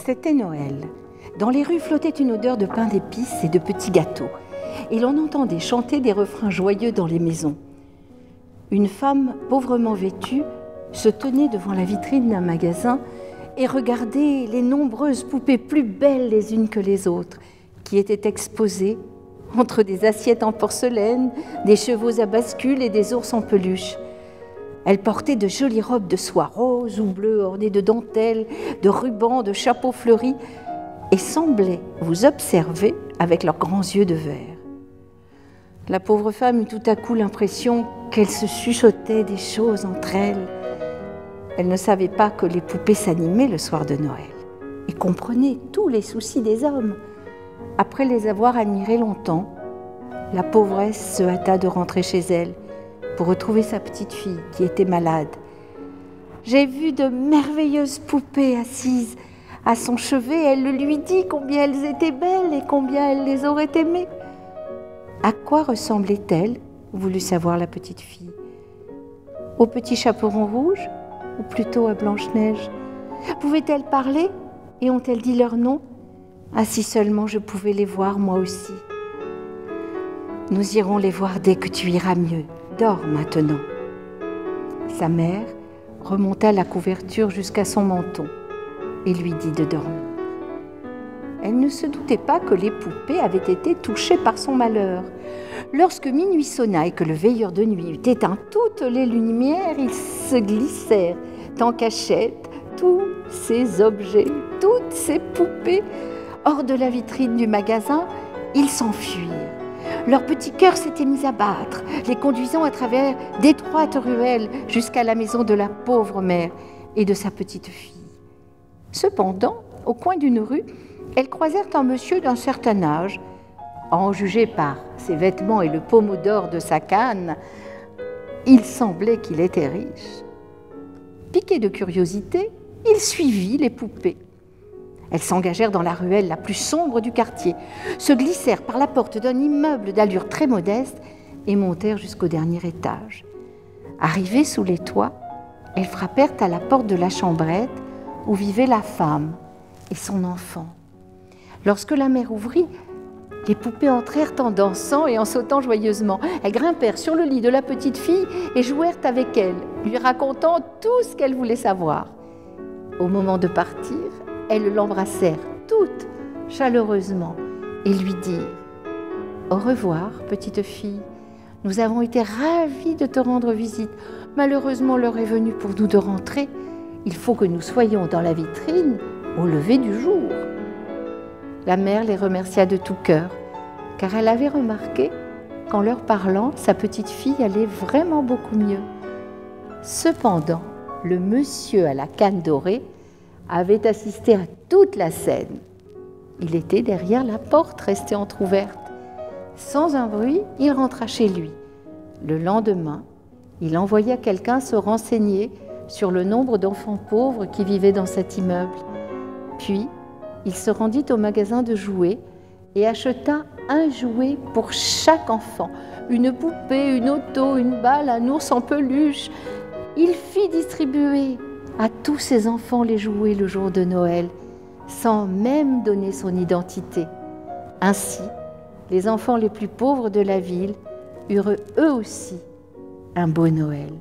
C'était Noël. Dans les rues flottait une odeur de pain d'épices et de petits gâteaux, et l'on entendait chanter des refrains joyeux dans les maisons. Une femme pauvrement vêtue se tenait devant la vitrine d'un magasin et regardait les nombreuses poupées plus belles les unes que les autres, qui étaient exposées entre des assiettes en porcelaine, des chevaux à bascule et des ours en peluche. Elle portait de jolies robes de soie rose ou bleue ornées de dentelles, de rubans, de chapeaux fleuris et semblait vous observer avec leurs grands yeux de verre. La pauvre femme eut tout à coup l'impression qu'elle se chuchotait des choses entre elles. Elle ne savait pas que les poupées s'animaient le soir de Noël et comprenaient tous les soucis des hommes. Après les avoir admirées longtemps, la pauvresse se hâta de rentrer chez elle pour retrouver sa petite fille qui était malade. « J'ai vu de merveilleuses poupées assises à son chevet. Elle lui dit combien elles étaient belles et combien elle les aurait aimées. » À quoi ressemblait-elle, voulut savoir la petite fille. Au petit chaperon rouge ou plutôt à Blanche-Neige? Pouvaient-elles parler et ont-elles dit leur nom? Ah, si seulement je pouvais les voir moi aussi. Nous irons les voir dès que tu iras mieux. Dors maintenant. Sa mère remonta la couverture jusqu'à son menton et lui dit de dormir. Elle ne se doutait pas que les poupées avaient été touchées par son malheur. Lorsque minuit sonna et que le veilleur de nuit eut éteint toutes les lumières, ils se glissèrent en cachette, tous ces objets, toutes ces poupées. Hors de la vitrine du magasin, ils s'enfuirent. Leur petit cœur s'était mis à battre, les conduisant à travers d'étroites ruelles jusqu'à la maison de la pauvre mère et de sa petite fille. Cependant, au coin d'une rue, elles croisèrent un monsieur d'un certain âge. À en juger par ses vêtements et le pommeau d'or de sa canne, il semblait qu'il était riche. Piqué de curiosité, il suivit les poupées. Elles s'engagèrent dans la ruelle la plus sombre du quartier, se glissèrent par la porte d'un immeuble d'allure très modeste et montèrent jusqu'au dernier étage. Arrivées sous les toits, elles frappèrent à la porte de la chambrette où vivait la femme et son enfant. Lorsque la mère ouvrit, les poupées entrèrent en dansant et en sautant joyeusement. Elles grimpèrent sur le lit de la petite fille et jouèrent avec elle, lui racontant tout ce qu'elle voulait savoir. Au moment de partir, elles l'embrassèrent toutes chaleureusement et lui dirent « Au revoir, petite fille. Nous avons été ravis de te rendre visite. Malheureusement, l'heure est venue pour nous de rentrer. Il faut que nous soyons dans la vitrine au lever du jour. » La mère les remercia de tout cœur, car elle avait remarqué qu'en leur parlant, sa petite fille allait vraiment beaucoup mieux. Cependant, le monsieur à la canne dorée avait assisté à toute la scène. Il était derrière la porte restée entr'ouverte. Sans un bruit, il rentra chez lui. Le lendemain, il envoya quelqu'un se renseigner sur le nombre d'enfants pauvres qui vivaient dans cet immeuble. Puis, il se rendit au magasin de jouets et acheta un jouet pour chaque enfant, une poupée, une auto, une balle, un ours en peluche. Il fit distribuer à tous ses enfants les jouets le jour de Noël, sans même donner son identité. Ainsi, les enfants les plus pauvres de la ville eurent eux aussi un beau Noël.